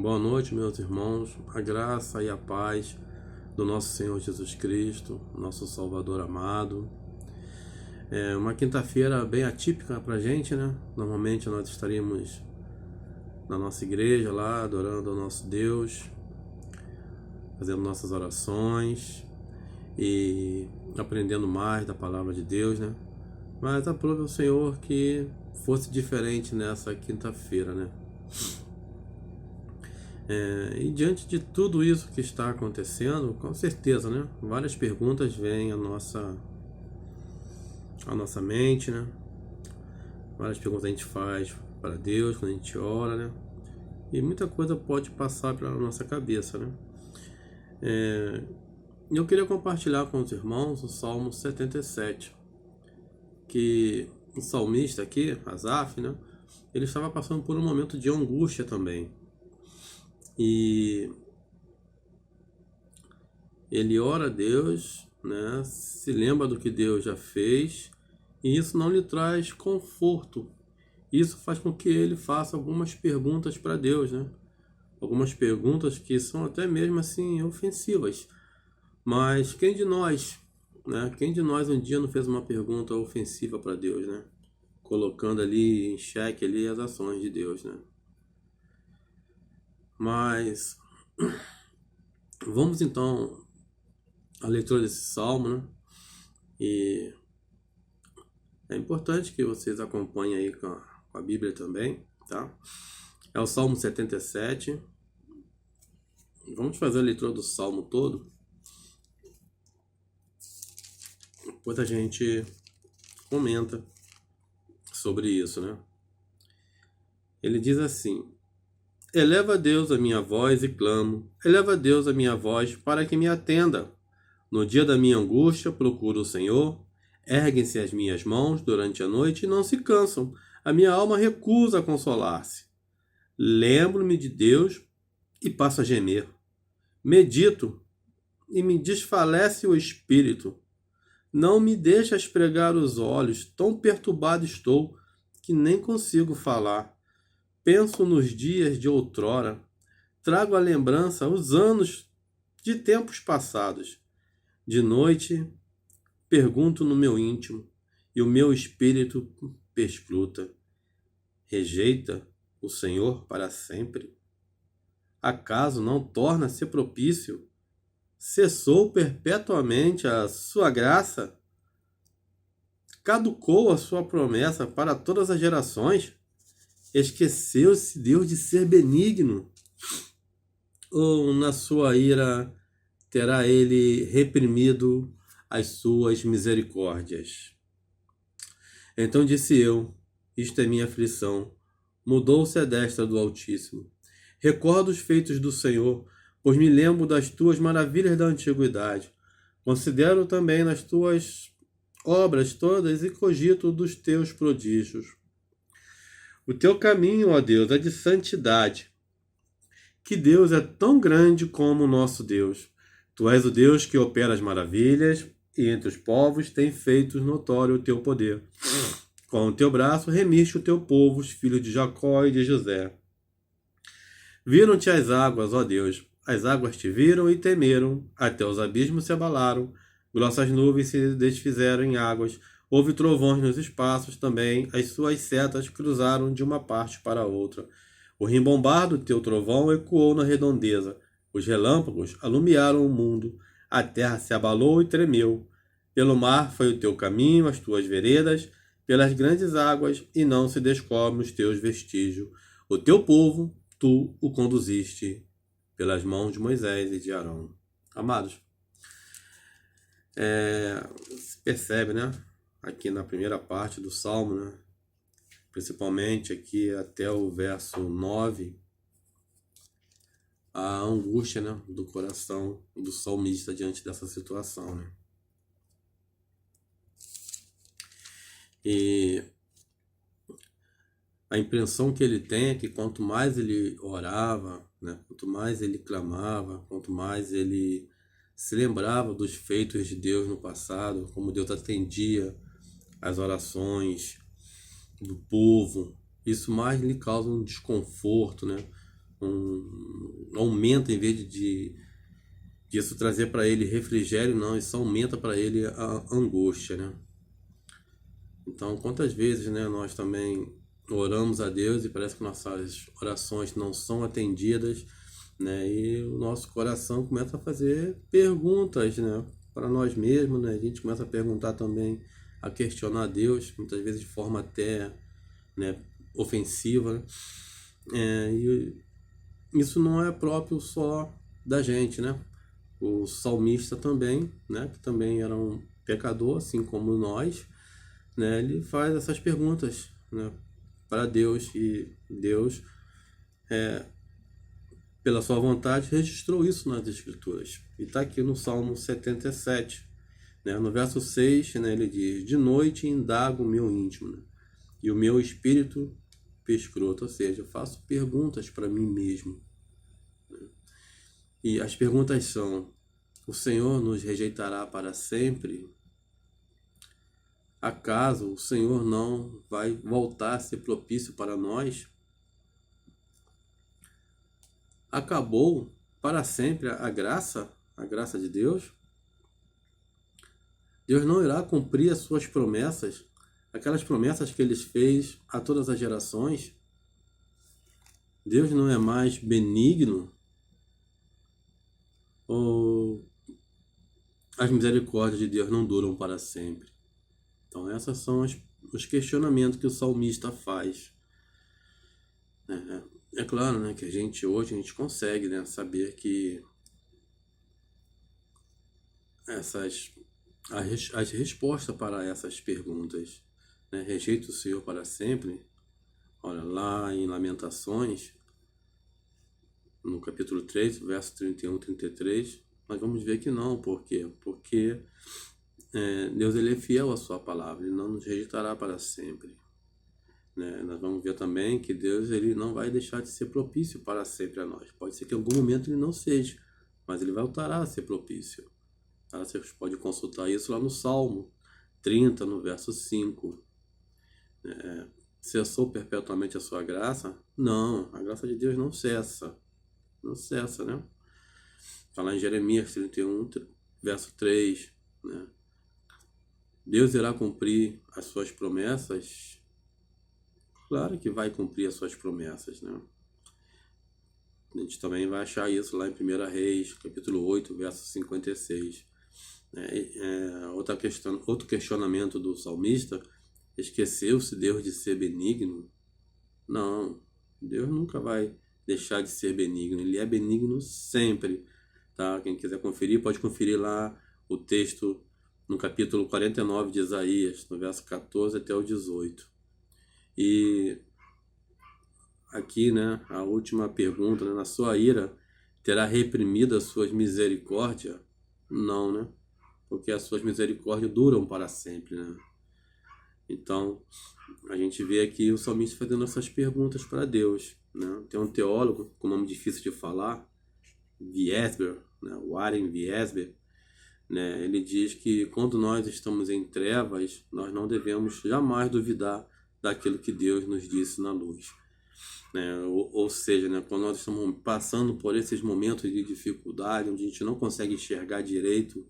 Boa noite, meus irmãos. A graça e a paz do nosso Senhor Jesus Cristo, nosso Salvador amado. É uma quinta-feira bem atípica pra gente, né? Normalmente nós estaríamos na nossa igreja lá, adorando ao nosso Deus, fazendo nossas orações e aprendendo mais da palavra de Deus, né? Mas aprove ao Senhor que fosse diferente nessa quinta-feira, né? E diante de tudo isso que está acontecendo, com certeza, né? Várias perguntas vêm à nossa mente, né? Várias perguntas a gente faz para Deus quando a gente ora, né? E muita coisa pode passar pela nossa cabeça, né? Eu queria compartilhar com os irmãos o Salmo 77, que o salmista aqui, Asaf, né? Ele estava passando por um momento de angústia também. E ele ora a Deus, né? Se lembra do que Deus já fez, e isso não lhe traz conforto. Isso faz com que ele faça algumas perguntas para Deus, né? Algumas perguntas que são até mesmo assim ofensivas. Mas quem de nós, né? Quem de nós um dia não fez uma pergunta ofensiva para Deus, né? Colocando ali em xeque ali as ações de Deus, né? Mas vamos então à leitura desse salmo, né? E é importante que vocês acompanhem aí com a Bíblia também, tá? É o Salmo 77. Vamos fazer a leitura do Salmo todo. Depois a gente comenta sobre isso, né? Ele diz assim: Eleva a Deus a minha voz e clamo, eleva a Deus a minha voz para que me atenda. No dia da minha angústia procuro o Senhor. Erguem-se as minhas mãos durante a noite e não se cansam. A minha alma recusa consolar-se. Lembro-me de Deus e passo a gemer. Medito e me desfalece o espírito. Não me deixa espregar os olhos, tão perturbado estou que nem consigo falar. Penso nos dias de outrora, trago à lembrança os anos de tempos passados. De noite, pergunto no meu íntimo, e o meu espírito perscruta. Rejeita o Senhor para sempre? Acaso não torna a ser propício? Cessou perpetuamente a sua graça? Caducou a sua promessa para todas as gerações? Esqueceu-se Deus de ser benigno? Ou na sua ira terá ele reprimido as suas misericórdias? Então disse eu: isto é minha aflição. Mudou-se a destra do Altíssimo. Recordo os feitos do Senhor, pois me lembro das tuas maravilhas da antiguidade. Considero também nas tuas obras todas e cogito dos teus prodígios. O teu caminho, ó Deus, é de santidade. Que Deus é tão grande como o nosso Deus. Tu és o Deus que opera as maravilhas, e entre os povos tem feito notório o teu poder. Com o teu braço remiste o teu povo, os filhos de Jacó e de José. Viram-te as águas, ó Deus. As águas te viram e temeram, até os abismos se abalaram, grossas nuvens se desfizeram em águas, houve trovões nos espaços também, as suas setas cruzaram de uma parte para outra. O rimbombar do teu trovão ecoou na redondeza, os relâmpagos alumiaram o mundo, a terra se abalou e tremeu. Pelo mar foi o teu caminho, as tuas veredas, pelas grandes águas, e não se descobrem os teus vestígios. O teu povo, tu o conduziste pelas mãos de Moisés e de Arão. Amados, se percebe, né? Aqui na primeira parte do Salmo, né? Principalmente aqui até o verso 9, a angústia, né, do coração do salmista diante dessa situação, né? E a impressão que ele tem é que quanto mais ele orava, né, quanto mais ele clamava, quanto mais ele se lembrava dos feitos de Deus no passado, como Deus atendia as orações do povo, isso mais lhe causa um desconforto, né? aumenta, em vez disso trazer para ele refrigério, não, isso aumenta para ele a angústia, né? Então, quantas vezes, né, nós também oramos a Deus e parece que nossas orações não são atendidas, né? E o nosso coração começa a fazer perguntas, né, para nós mesmos, né? A gente começa a perguntar também, a questionar Deus, muitas vezes de forma até, né, ofensiva, né? E isso não é próprio só da gente, né? O salmista também, né, que também era um pecador, assim como nós, né, ele faz essas perguntas, né, para Deus, e Deus, pela sua vontade, registrou isso nas Escrituras. E está aqui no Salmo 77, né, no verso 6, né, ele diz: de noite indago o meu íntimo, né, e o meu espírito perscruta, ou seja, eu faço perguntas para mim mesmo. E as perguntas são: o Senhor nos rejeitará para sempre? Acaso o Senhor não vai voltar a ser propício para nós? Acabou para sempre a graça de Deus? Deus não irá cumprir as suas promessas, aquelas promessas que ele fez a todas as gerações? Deus não é mais benigno? Ou as misericórdias de Deus não duram para sempre? Então, esses são os questionamentos que o salmista faz. É claro, né, que hoje a gente consegue, né, saber que as respostas para essas perguntas, né, rejeita o Senhor para sempre. Olha, lá em Lamentações, no capítulo 3, verso 31 e 33, nós vamos ver que não. Por quê? Porque Deus, ele é fiel à sua palavra, ele não nos rejeitará para sempre. Né? Nós vamos ver também que Deus, ele não vai deixar de ser propício para sempre a nós. Pode ser que em algum momento ele não seja, mas ele voltará a ser propício. Tá? Você pode consultar isso lá no Salmo 30, no verso 5. Cessou perpetuamente a sua graça? Não, a graça de Deus não cessa. Não cessa, né? Falar em Jeremias 31, verso 3, né? Deus irá cumprir as suas promessas? Claro que vai cumprir as suas promessas, né? A gente também vai achar isso lá em 1 Reis, capítulo 8, verso 56. Outro questionamento do salmista: esqueceu-se Deus de ser benigno? Não, Deus nunca vai deixar de ser benigno, ele é benigno sempre, tá? Quem quiser conferir, pode conferir lá o texto no capítulo 49 de Isaías, no verso 14 até o 18. E aqui, né, a última pergunta, né, na sua ira, terá reprimido as suas misericórdias? Não, né? Porque as suas misericórdias duram para sempre, né? Então, a gente vê aqui o salmista fazendo essas perguntas para Deus, né? Tem um teólogo com nome difícil de falar, Wiesber, né? Warren Wiesber, né? Ele diz que quando nós estamos em trevas, nós não devemos jamais duvidar daquilo que Deus nos disse na luz, né? Ou seja, né, quando nós estamos passando por esses momentos de dificuldade, onde a gente não consegue enxergar direito,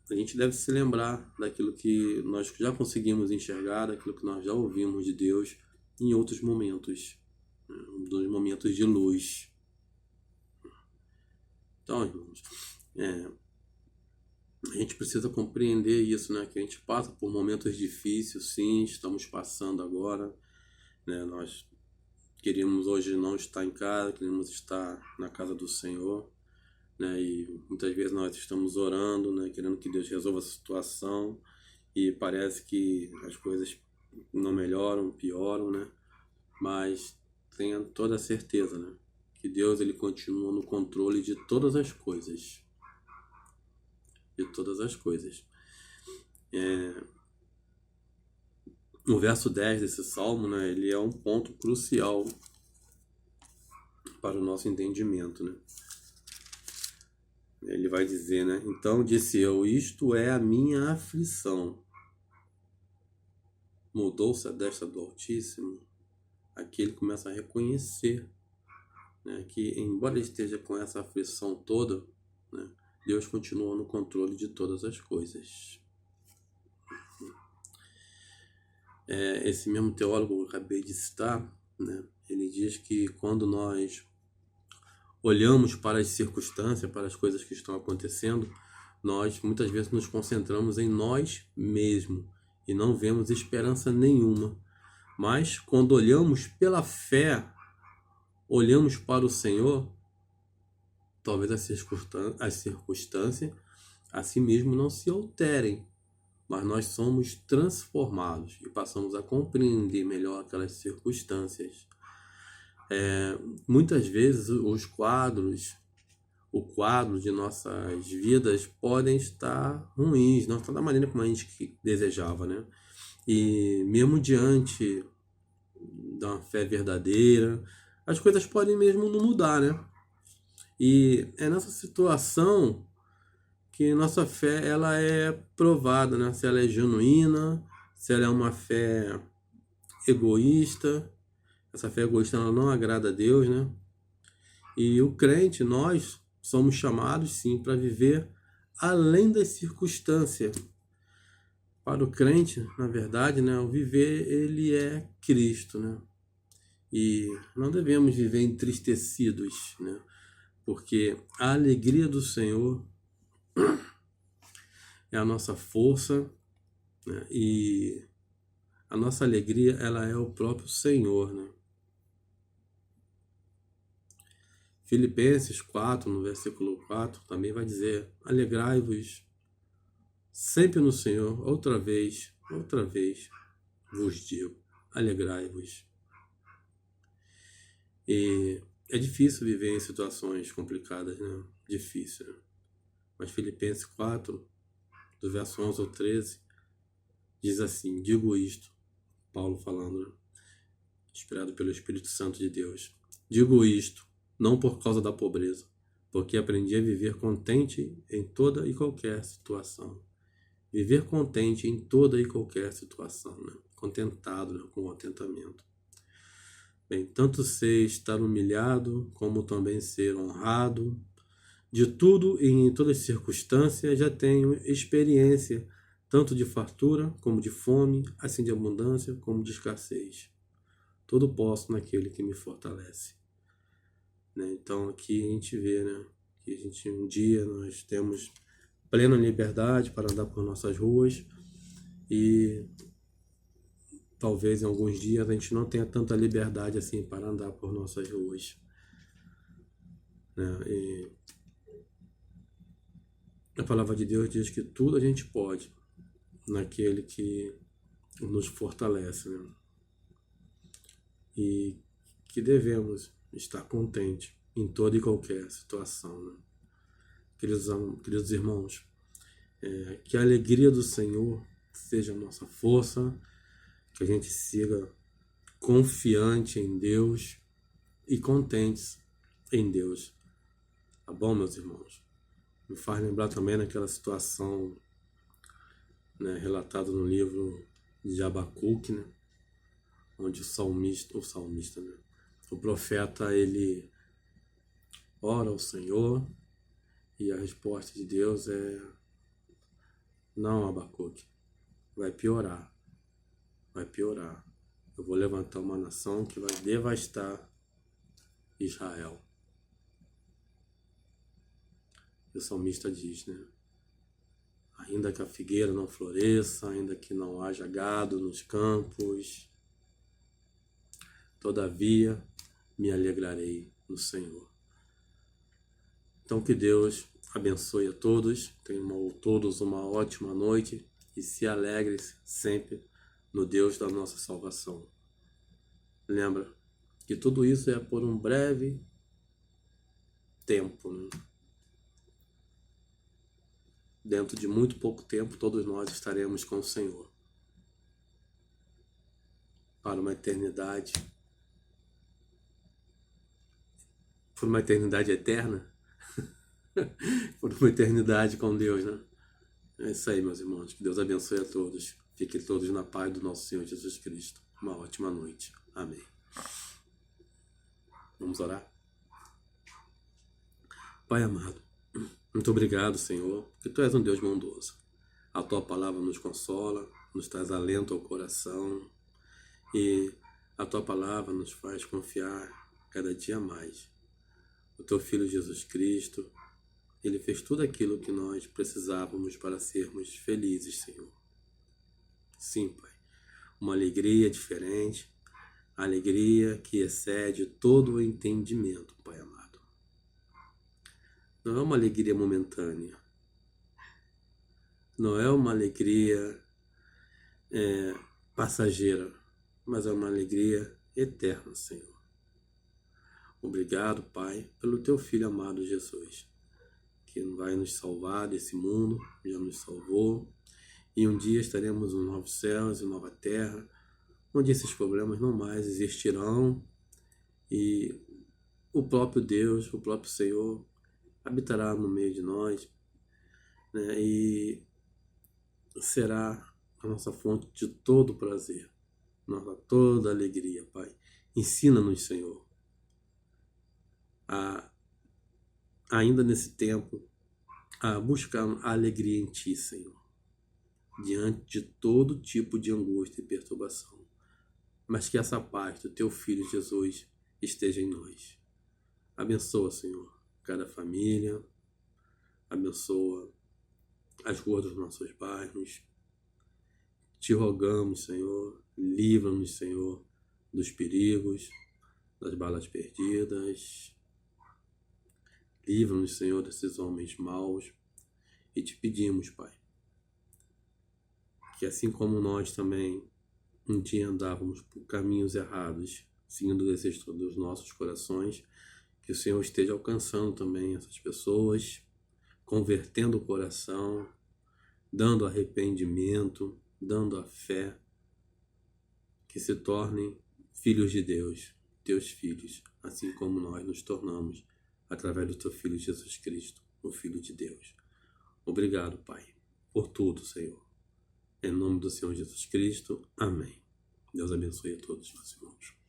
a gente deve se lembrar daquilo que nós já conseguimos enxergar, daquilo que nós já ouvimos de Deus em outros momentos, né, dos momentos de luz. Então, irmãos, a gente precisa compreender isso, né? Que a gente passa por momentos difíceis, sim, estamos passando agora, né? Nós queríamos hoje não estar em casa, queríamos estar na casa do Senhor, né? E muitas vezes nós estamos orando, né? Querendo que Deus resolva a situação, e parece que as coisas não melhoram, pioram, né? Mas tenha toda a certeza, né, que Deus, ele continua no controle de todas as coisas. De todas as coisas. O verso 10 desse salmo, né, ele é um ponto crucial para o nosso entendimento, né? Ele vai dizer, né? Então disse eu: isto é a minha aflição. Mudou-se a destra do Altíssimo. Aqui ele começa a reconhecer né, que embora ele esteja com essa aflição toda, né, Deus continua no controle de todas as coisas. Esse mesmo teólogo que eu acabei de citar, né, ele diz que quando nós olhamos para as circunstâncias, para as coisas que estão acontecendo, nós muitas vezes nos concentramos em nós mesmos e não vemos esperança nenhuma. Mas quando olhamos pela fé, olhamos para o Senhor, talvez as circunstâncias assim mesmo não se alterem, mas nós somos transformados e passamos a compreender melhor aquelas circunstâncias. Muitas vezes o quadro de nossas vidas podem estar ruins, não está da maneira como a gente desejava, né? E mesmo diante da fé verdadeira, as coisas podem mesmo não mudar, né? E é nessa situação que nossa fé ela é provada, né? Se ela é genuína, se ela é uma fé egoísta. Essa fé egoísta ela não agrada a Deus, né? E o crente, nós somos chamados sim para viver além das circunstâncias. Para o crente, na verdade, né, o viver ele é Cristo, né? E não devemos viver entristecidos, né? Porque a alegria do Senhor é a nossa força, né? E a nossa alegria ela é o próprio Senhor, né? Filipenses 4, no versículo 4, também vai dizer: alegrai-vos sempre no Senhor, outra vez vos digo, alegrai-vos. E é difícil viver em situações complicadas, né? Difícil, né? Mas Filipenses 4, do verso 11 ao 13, diz assim: digo isto, Paulo falando, né? Inspirado pelo Espírito Santo de Deus. Digo isto, não por causa da pobreza, porque aprendi a viver contente em toda e qualquer situação. Viver contente em toda e qualquer situação, né? Contentado, né? Com contentamento. Bem, tanto sei estar humilhado, como também ser honrado. De tudo e em todas as circunstâncias já tenho experiência, tanto de fartura como de fome, assim de abundância como de escassez. Tudo posso naquele que me fortalece. Né? Então aqui a gente vê, né, que um dia nós temos plena liberdade para andar por nossas ruas e talvez em alguns dias a gente não tenha tanta liberdade assim para andar por nossas ruas. Né? E a palavra de Deus diz que tudo a gente pode naquele que nos fortalece, né? E que devemos estar contentes em toda e qualquer situação, né? Queridos irmãos, que a alegria do Senhor seja a nossa força, que a gente siga confiante em Deus e contentes em Deus. Tá bom, meus irmãos? Me faz lembrar também daquela situação, né, relatada no livro de Abacuque, né, onde o salmista, né, o profeta, ele ora ao Senhor e a resposta de Deus é: não, Abacuque, vai piorar. Eu vou levantar uma nação que vai devastar Israel. E o salmista diz, né? Ainda que a figueira não floresça, ainda que não haja gado nos campos, todavia me alegrarei no Senhor. Então que Deus abençoe a todos, tenham todos uma ótima noite e se alegrem sempre no Deus da nossa salvação. Lembra que tudo isso é por um breve tempo, né? Dentro de muito pouco tempo, todos nós estaremos com o Senhor para uma eternidade, por uma eternidade eterna, por uma eternidade com Deus, né? É isso aí, meus irmãos. Que Deus abençoe a todos. Fiquem todos na paz do nosso Senhor Jesus Cristo. Uma ótima noite. Amém. Vamos orar? Pai amado, muito obrigado, Senhor, porque Tu és um Deus bondoso. A Tua palavra nos consola, nos traz alento ao coração e a Tua palavra nos faz confiar cada dia mais. O Teu Filho Jesus Cristo, Ele fez tudo aquilo que nós precisávamos para sermos felizes, Senhor. Sim, Pai, uma alegria diferente, alegria que excede todo o entendimento, Pai amado. Não é uma alegria momentânea, não é uma alegria passageira, mas é uma alegria eterna, Senhor. Obrigado, Pai, pelo Teu Filho amado Jesus, que vai nos salvar desse mundo, já nos salvou, e um dia estaremos nos novos céus e nova terra, onde esses problemas não mais existirão, e o próprio Deus, o próprio Senhor, habitará no meio de nós, né, e será a nossa fonte de todo prazer, nossa toda alegria, Pai. Ensina-nos, Senhor, ainda nesse tempo, a buscar a alegria em Ti, Senhor, diante de todo tipo de angústia e perturbação, mas que essa paz do Teu Filho Jesus esteja em nós. Abençoa, Senhor, cada família, abençoa as ruas dos nossos bairros. Te rogamos, Senhor, livra-nos, Senhor, dos perigos, das balas perdidas. Livra-nos, Senhor, desses homens maus. E te pedimos, Pai, que assim como nós também um dia andávamos por caminhos errados, seguindo o desejo dos nossos corações, que o Senhor esteja alcançando também essas pessoas, convertendo o coração, dando arrependimento, dando a fé, que se tornem filhos de Deus, Teus filhos, assim como nós nos tornamos através do Teu Filho Jesus Cristo, o Filho de Deus. Obrigado, Pai, por tudo, Senhor. Em nome do Senhor Jesus Cristo. Amém. Deus abençoe a todos, meus irmãos.